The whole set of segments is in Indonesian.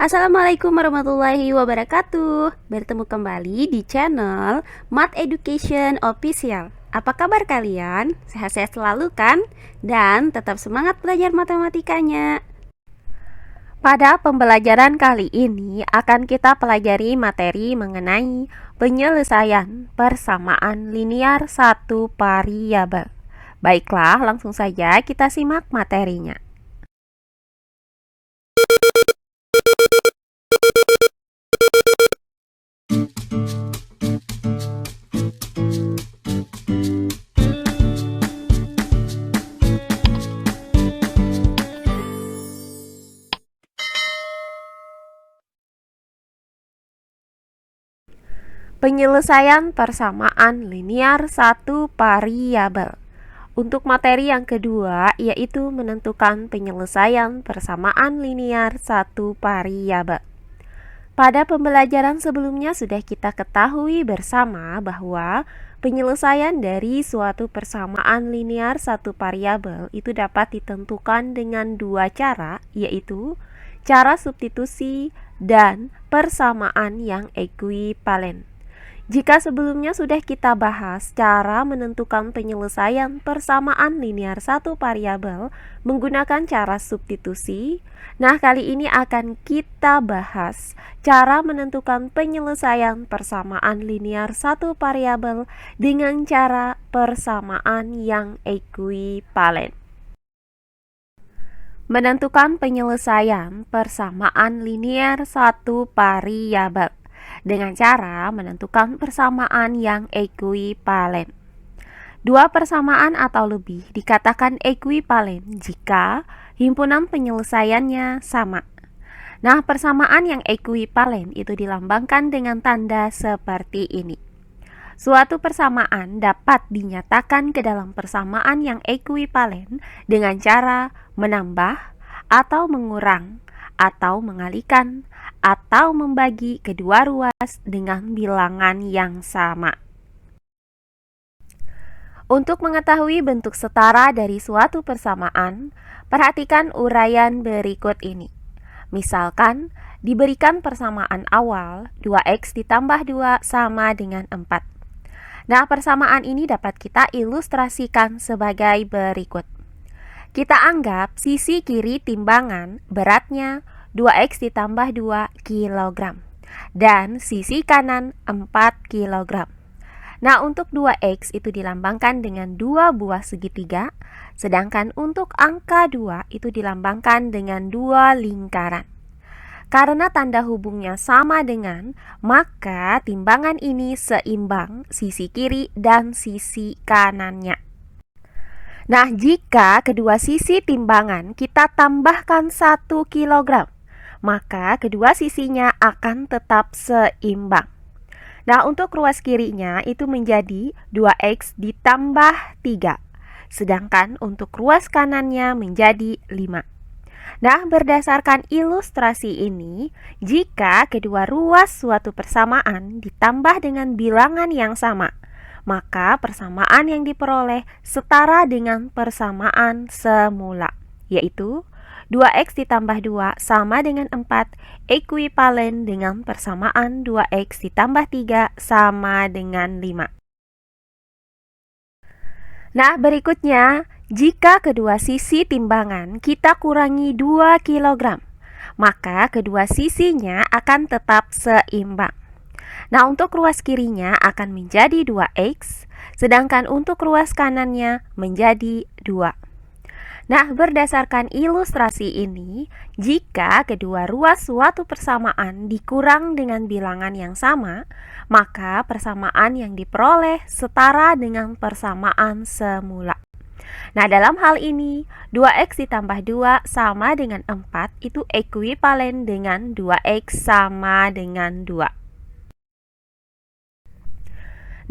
Assalamualaikum warahmatullahi wabarakatuh. Bertemu kembali di channel Math Education Official. Apa kabar kalian? Sehat-sehat selalu kan? Dan tetap semangat belajar matematikanya. Pada pembelajaran kali ini akan kita pelajari materi mengenai penyelesaian persamaan linear satu variabel. Baiklah, langsung saja kita simak materinya. Penyelesaian persamaan linear satu variabel. Untuk materi yang kedua, yaitu menentukan penyelesaian persamaan linear satu variabel. Pada pembelajaran sebelumnya sudah kita ketahui bersama bahwa penyelesaian dari suatu persamaan linear satu variabel itu dapat ditentukan dengan dua cara, yaitu cara substitusi dan persamaan yang ekuivalen. Jika sebelumnya sudah kita bahas cara menentukan penyelesaian persamaan linear satu variabel menggunakan cara substitusi, nah kali ini akan kita bahas cara menentukan penyelesaian persamaan linear satu variabel dengan cara persamaan yang ekuivalen. Menentukan penyelesaian persamaan linear satu variabel dengan cara menentukan persamaan yang ekuivalen. Dua persamaan atau lebih dikatakan ekuivalen jika himpunan penyelesaiannya sama. Nah, persamaan yang ekuivalen itu dilambangkan dengan tanda seperti ini. Suatu persamaan dapat dinyatakan ke dalam persamaan yang ekuivalen dengan cara menambah atau mengurang atau mengalihkan atau membagi kedua ruas dengan bilangan yang sama. Untuk mengetahui bentuk setara dari suatu persamaan, perhatikan uraian berikut ini. Misalkan, diberikan persamaan awal 2x ditambah 2 sama dengan 4. Nah, persamaan ini dapat kita ilustrasikan sebagai berikut. Kita anggap sisi kiri timbangan beratnya 2x ditambah 2 kg dan sisi kanan 4 kg. Nah, untuk 2x itu dilambangkan dengan 2 buah segitiga, sedangkan untuk angka 2 itu dilambangkan dengan 2 lingkaran. Karena tanda hubungnya sama dengan, maka timbangan ini seimbang sisi kiri dan sisi kanannya. Nah, jika kedua sisi timbangan kita tambahkan 1 kg, maka kedua sisinya akan tetap seimbang. Nah, untuk ruas kirinya itu menjadi 2x ditambah 3, sedangkan untuk ruas kanannya menjadi 5. Nah, berdasarkan ilustrasi ini, jika kedua ruas suatu persamaan ditambah dengan bilangan yang sama, maka persamaan yang diperoleh setara dengan persamaan semula, yaitu 2x ditambah 2 sama dengan 4, ekuivalen dengan persamaan 2x ditambah 3 sama dengan 5. Nah, berikutnya, jika kedua sisi timbangan kita kurangi 2 kg, maka kedua sisinya akan tetap seimbang. Nah, untuk ruas kirinya akan menjadi 2x, sedangkan untuk ruas kanannya menjadi 2. Nah, berdasarkan ilustrasi ini, jika kedua ruas suatu persamaan dikurang dengan bilangan yang sama, maka persamaan yang diperoleh setara dengan persamaan semula. Nah, dalam hal ini, 2x ditambah 2 sama dengan 4 itu ekuivalen dengan 2x sama dengan 2.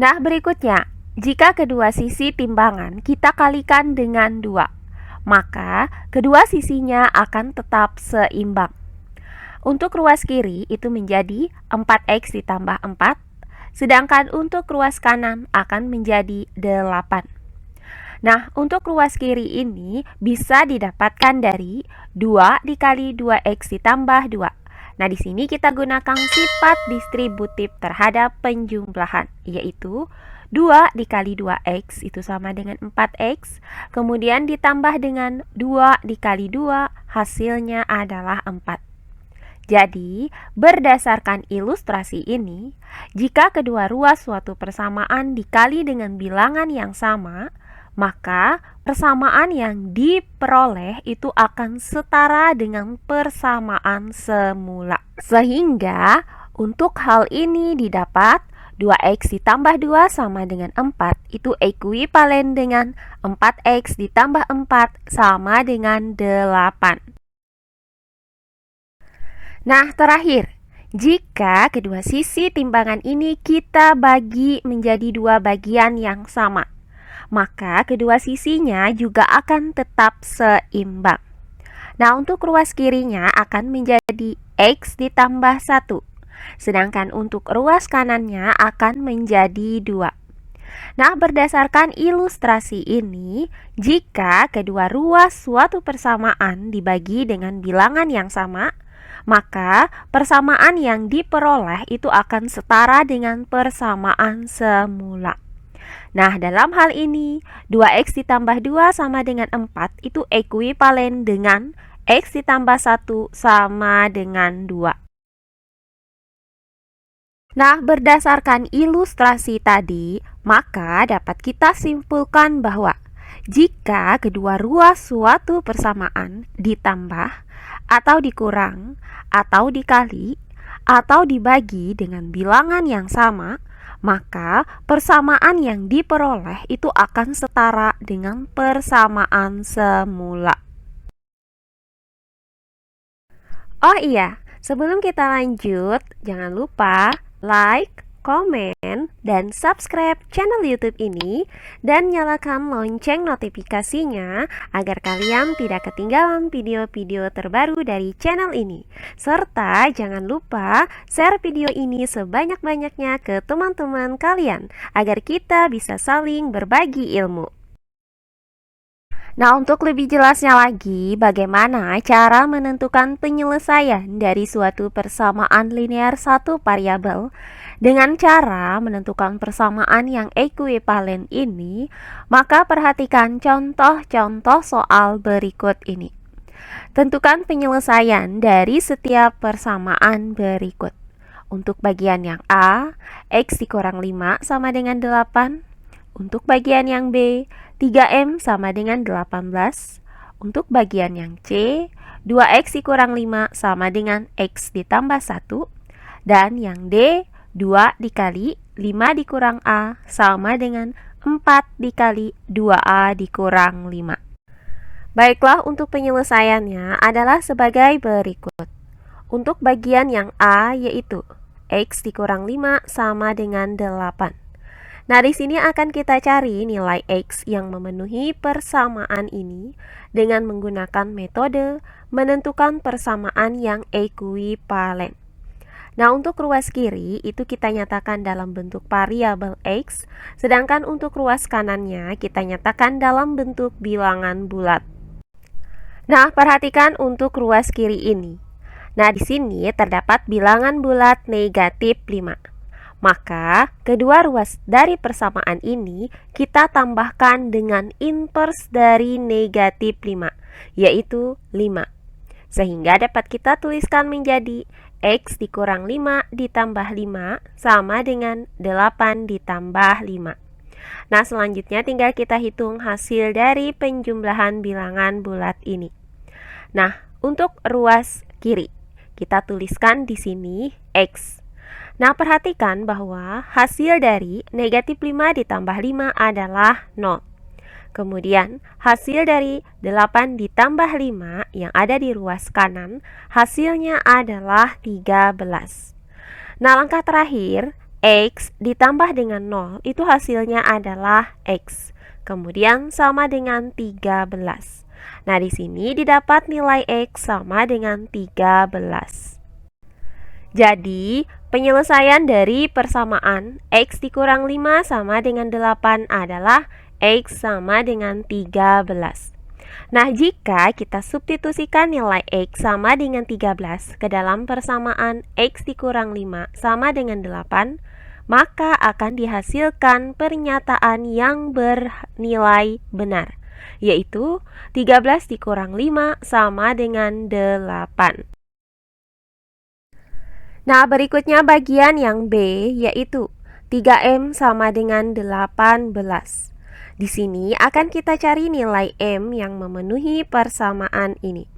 Nah, berikutnya, jika kedua sisi timbangan kita kalikan dengan 2, maka kedua sisinya akan tetap seimbang. Untuk ruas kiri itu menjadi 4x ditambah 4, sedangkan untuk ruas kanan akan menjadi 8. Nah, untuk ruas kiri ini bisa didapatkan dari 2 dikali 2x ditambah 2. Nah, di sini kita gunakan sifat distributif terhadap penjumlahan, yaitu 2 dikali 2x itu sama dengan 4x, kemudian ditambah dengan 2 dikali 2, hasilnya adalah 4. Jadi, berdasarkan ilustrasi ini, jika kedua ruas suatu persamaan dikali dengan bilangan yang sama, maka persamaan yang diperoleh itu akan setara dengan persamaan semula. Sehingga untuk hal ini didapat 2x ditambah 2 sama dengan 4 itu ekuivalen dengan 4x ditambah 4 sama dengan 8. Nah, terakhir, jika kedua sisi timbangan ini kita bagi menjadi dua bagian yang sama, maka kedua sisinya juga akan tetap seimbang. Nah, untuk ruas kirinya akan menjadi x ditambah 1, sedangkan untuk ruas kanannya akan menjadi 2. Nah, berdasarkan ilustrasi ini, jika kedua ruas suatu persamaan dibagi dengan bilangan yang sama, maka persamaan yang diperoleh itu akan setara dengan persamaan semula. Nah, dalam hal ini 2x ditambah 2 sama dengan 4 itu ekuivalen dengan x ditambah 1 sama dengan 2. Nah, berdasarkan ilustrasi tadi, maka dapat kita simpulkan bahwa jika kedua ruas suatu persamaan ditambah atau dikurang atau dikali atau dibagi dengan bilangan yang sama, maka persamaan yang diperoleh itu akan setara dengan persamaan semula. Oh iya, sebelum kita lanjut, jangan lupa like, komen, dan subscribe channel YouTube ini dan nyalakan lonceng notifikasinya agar kalian tidak ketinggalan video-video terbaru dari channel ini. Serta jangan lupa share video ini sebanyak-banyaknya ke teman-teman kalian agar kita bisa saling berbagi ilmu. Nah, untuk lebih jelasnya lagi, bagaimana cara menentukan penyelesaian dari suatu persamaan linear satu variabel dengan cara menentukan persamaan yang ekuivalen ini, maka perhatikan contoh-contoh soal berikut ini. Tentukan penyelesaian dari setiap persamaan berikut. Untuk bagian yang A, x dikurang 5 sama dengan 8. Untuk bagian yang B, 3M sama dengan 18. Untuk bagian yang C, 2x dikurang 5 sama dengan x ditambah 1. Dan yang D, 2 dikali 5 dikurang A sama dengan 4 dikali 2A dikurang 5. Baiklah, untuk penyelesaiannya adalah sebagai berikut. Untuk bagian yang A yaitu x dikurang 5 sama dengan 8. Nah, di sini akan kita cari nilai x yang memenuhi persamaan ini dengan menggunakan metode menentukan persamaan yang ekuivalen. Nah, untuk ruas kiri itu kita nyatakan dalam bentuk variabel x, sedangkan untuk ruas kanannya kita nyatakan dalam bentuk bilangan bulat. Nah, perhatikan untuk ruas kiri ini. Nah, di sini terdapat bilangan bulat negatif 5. Maka, kedua ruas dari persamaan ini kita tambahkan dengan invers dari negatif 5, yaitu 5. Sehingga dapat kita tuliskan menjadi x dikurang 5 ditambah 5 sama dengan 8 ditambah 5. Nah, selanjutnya tinggal kita hitung hasil dari penjumlahan bilangan bulat ini. Nah, untuk ruas kiri, kita tuliskan di sini x. Nah, perhatikan bahwa hasil dari negatif 5 ditambah 5 adalah 0. Kemudian, hasil dari 8 ditambah 5 yang ada di ruas kanan, hasilnya adalah 13. Nah, langkah terakhir, x ditambah dengan 0, itu hasilnya adalah x. Kemudian, sama dengan 13. Nah, di sini didapat nilai x sama dengan 13. Jadi, penyelesaian dari persamaan x dikurang 5 sama dengan 8 adalah x sama dengan 13. Nah, jika kita substitusikan nilai X sama dengan 13 ke dalam persamaan X dikurang 5 sama dengan 8, maka akan dihasilkan pernyataan yang bernilai benar, yaitu 13 dikurang 5 sama dengan 8. Nah, berikutnya bagian yang B, yaitu 3M sama dengan 18. Di sini akan kita cari nilai M yang memenuhi persamaan ini.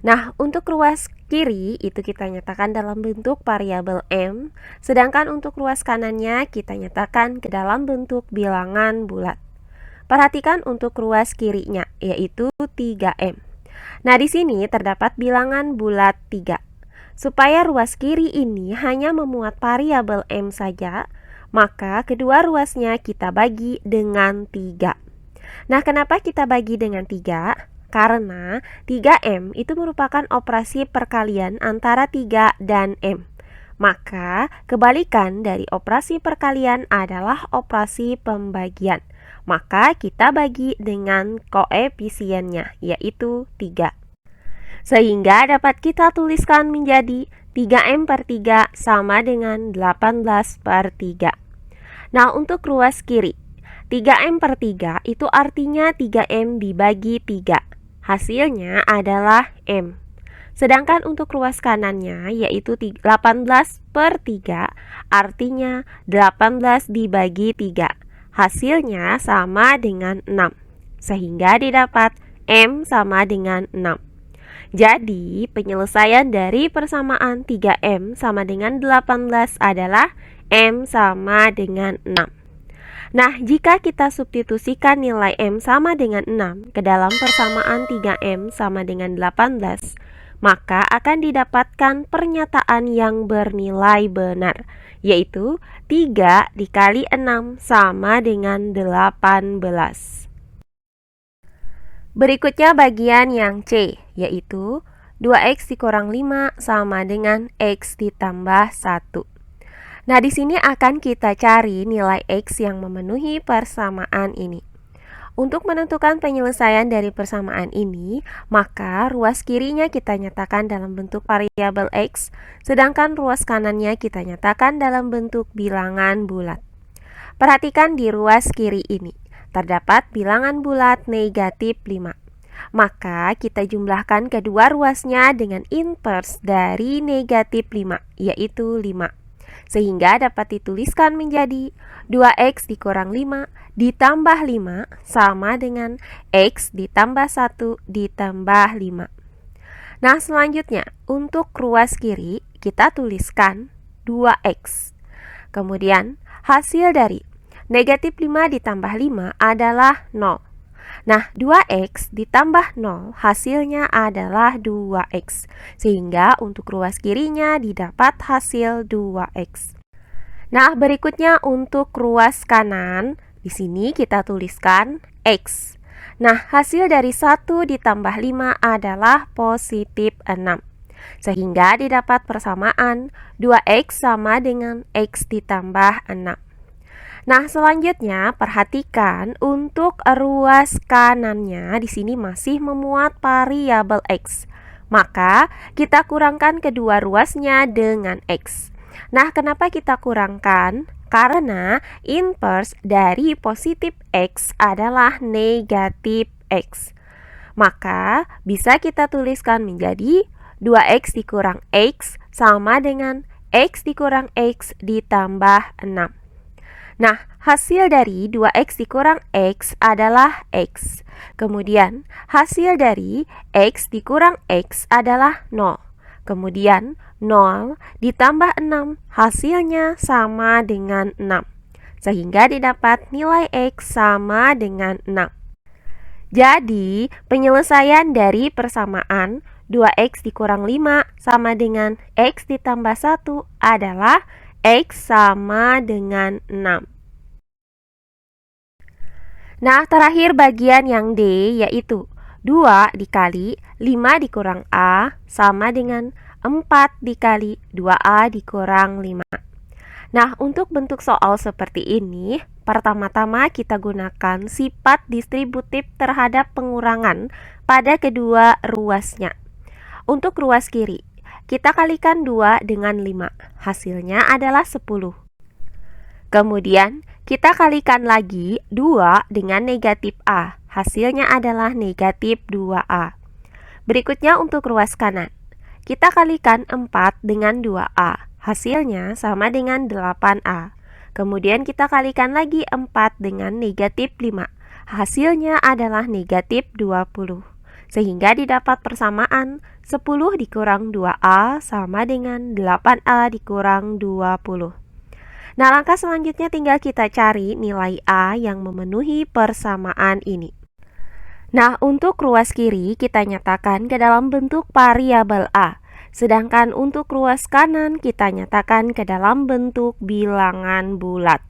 Nah, untuk ruas kiri itu kita nyatakan dalam bentuk variabel M, sedangkan untuk ruas kanannya kita nyatakan ke dalam bentuk bilangan bulat. Perhatikan untuk ruas kirinya, yaitu 3M. Nah, di sini terdapat bilangan bulat 3. Supaya ruas kiri ini hanya memuat variabel M saja, maka kedua ruasnya kita bagi dengan 3. Nah, kenapa kita bagi dengan 3? Karena 3M itu merupakan operasi perkalian antara 3 dan M. Maka, kebalikan dari operasi perkalian adalah operasi pembagian. Maka, kita bagi dengan koefisiennya, yaitu 3. Sehingga dapat kita tuliskan menjadi 3M per 3 sama dengan 18 per 3. Nah, untuk ruas kiri, 3M per 3 itu artinya 3M dibagi 3. Hasilnya adalah M. Sedangkan untuk ruas kanannya, yaitu 18 per 3, artinya 18 dibagi 3. Hasilnya sama dengan 6. Sehingga didapat M sama dengan 6. Jadi, penyelesaian dari persamaan 3M sama dengan 18 adalah M sama dengan 6. Nah, jika kita substitusikan nilai M sama dengan 6 ke dalam persamaan 3M sama dengan 18, maka akan didapatkan pernyataan yang bernilai benar, yaitu 3 dikali 6 sama dengan 18. Berikutnya bagian yang C, yaitu 2X dikurang 5 sama dengan X ditambah 1. Nah, di sini akan kita cari nilai X yang memenuhi persamaan ini. Untuk menentukan penyelesaian dari persamaan ini, maka ruas kirinya kita nyatakan dalam bentuk variabel X, sedangkan ruas kanannya kita nyatakan dalam bentuk bilangan bulat. Perhatikan di ruas kiri ini, terdapat bilangan bulat negatif 5. Maka kita jumlahkan kedua ruasnya dengan inverse dari negatif 5, yaitu 5. Sehingga dapat dituliskan menjadi 2X dikurang 5 ditambah 5 sama dengan X ditambah 1 ditambah 5. Nah, selanjutnya untuk ruas kiri kita tuliskan 2X. Kemudian hasil dari negatif 5 ditambah 5 adalah 0. Nah, 2X ditambah 0 hasilnya adalah 2X. Sehingga untuk ruas kirinya didapat hasil 2X. Nah, berikutnya untuk ruas kanan, di sini kita tuliskan X. Nah, hasil dari 1 ditambah 5 adalah positif 6. Sehingga didapat persamaan 2X sama dengan X ditambah 6. Nah, selanjutnya perhatikan untuk ruas kanannya di sini masih memuat variabel X. Maka kita kurangkan kedua ruasnya dengan X. Nah, kenapa kita kurangkan? Karena inverse dari positif X adalah negatif X. Maka bisa kita tuliskan menjadi 2X dikurang X sama dengan X dikurang X ditambah 6. Nah, hasil dari 2X dikurang X adalah X. Kemudian, hasil dari X dikurang X adalah 0. Kemudian, 0 ditambah 6, hasilnya sama dengan 6. Sehingga didapat nilai X sama dengan 6. Jadi, penyelesaian dari persamaan 2X dikurang 5 sama dengan X ditambah 1 adalah X sama dengan 6. Nah, terakhir bagian yang D, yaitu 2 dikali 5 dikurang A sama dengan 4 dikali 2A dikurang 5. Nah, untuk bentuk soal seperti ini, pertama-tama kita gunakan sifat distributif terhadap pengurangan pada kedua ruasnya. Untuk ruas kiri, kita kalikan 2 dengan 5, hasilnya adalah 10. Kemudian, kita kalikan lagi 2 dengan negatif A, hasilnya adalah negatif 2A. Berikutnya untuk ruas kanan, kita kalikan 4 dengan 2A, hasilnya sama dengan 8A. Kemudian kita kalikan lagi 4 dengan negatif 5, hasilnya adalah negatif 20. Sehingga didapat persamaan 10 dikurang 2A sama dengan 8A dikurang 20. Nah, langkah selanjutnya tinggal kita cari nilai A yang memenuhi persamaan ini. Nah, untuk ruas kiri kita nyatakan ke dalam bentuk variabel A. Sedangkan untuk ruas kanan kita nyatakan ke dalam bentuk bilangan bulat.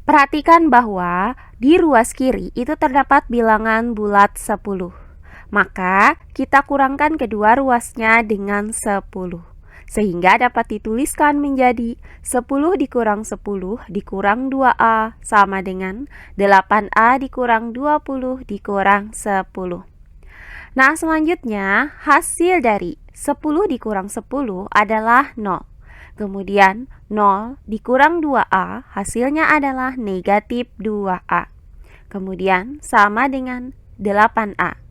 Perhatikan bahwa di ruas kiri itu terdapat bilangan bulat 10. Maka kita kurangkan kedua ruasnya dengan 10. Sehingga dapat dituliskan menjadi 10 dikurang 10 dikurang 2A sama dengan 8A dikurang 20 dikurang 10. Nah, selanjutnya hasil dari 10 dikurang 10 adalah 0. Kemudian 0 dikurang 2A hasilnya adalah negatif 2A. Kemudian sama dengan 8A.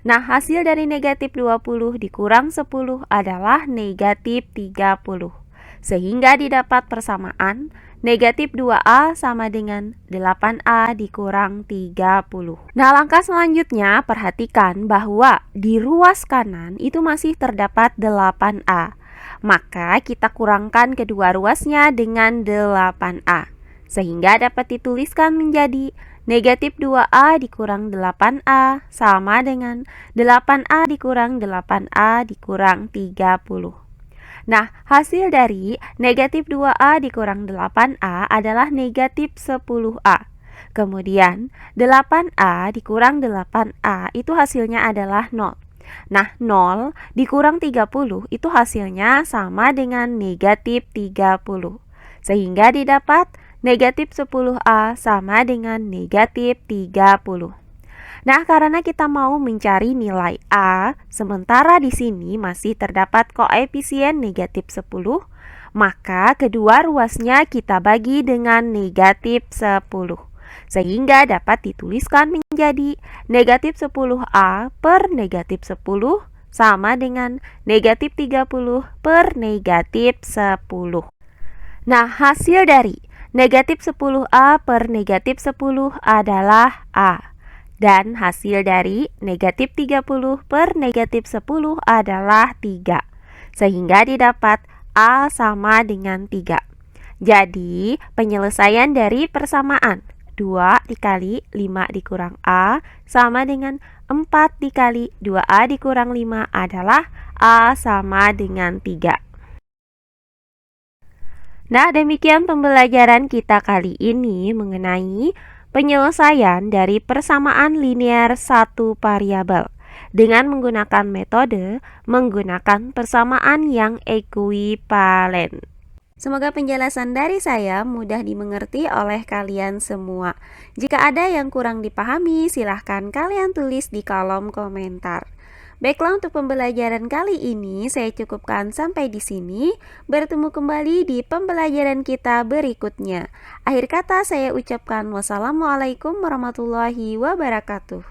Nah, hasil dari negatif 20 dikurang 10 adalah negatif 30. Sehingga didapat persamaan negatif 2A sama dengan 8A dikurang 30. Nah, langkah selanjutnya perhatikan bahwa di ruas kanan itu masih terdapat 8A. Maka kita kurangkan kedua ruasnya dengan 8A. Sehingga dapat dituliskan menjadi negatif 2A dikurang 8A sama dengan 8A dikurang 8A dikurang 30. Nah, hasil dari negatif 2A dikurang 8A adalah negatif 10A. Kemudian 8A dikurang 8A itu hasilnya adalah 0. Nah, 0 dikurang 30 itu hasilnya sama dengan negatif 30. Sehingga didapat negatif 10A sama dengan negatif 30. Nah, karena kita mau mencari nilai A, sementara di sini masih terdapat koefisien negatif 10, maka kedua ruasnya kita bagi dengan negatif 10. Sehingga dapat dituliskan menjadi negatif 10A per negatif 10 sama dengan negatif 30 per negatif 10. Nah, hasil dari negatif 10A per negatif 10 adalah A. Dan hasil dari negatif 30 per negatif 10 adalah 3. Sehingga didapat A sama dengan 3. Jadi, penyelesaian dari persamaan 2 dikali 5 dikurang A sama dengan 4 dikali 2A dikurang 5 adalah A sama dengan 3. Nah, demikian pembelajaran kita kali ini mengenai penyelesaian dari persamaan linear satu variabel dengan menggunakan metode menggunakan persamaan yang ekuivalen. Semoga penjelasan dari saya mudah dimengerti oleh kalian semua. Jika ada yang kurang dipahami, silahkan kalian tulis di kolom komentar. Baiklah, untuk pembelajaran kali ini saya cukupkan sampai di sini. Bertemu kembali di pembelajaran kita berikutnya. Akhir kata saya ucapkan wassalamualaikum warahmatullahi wabarakatuh.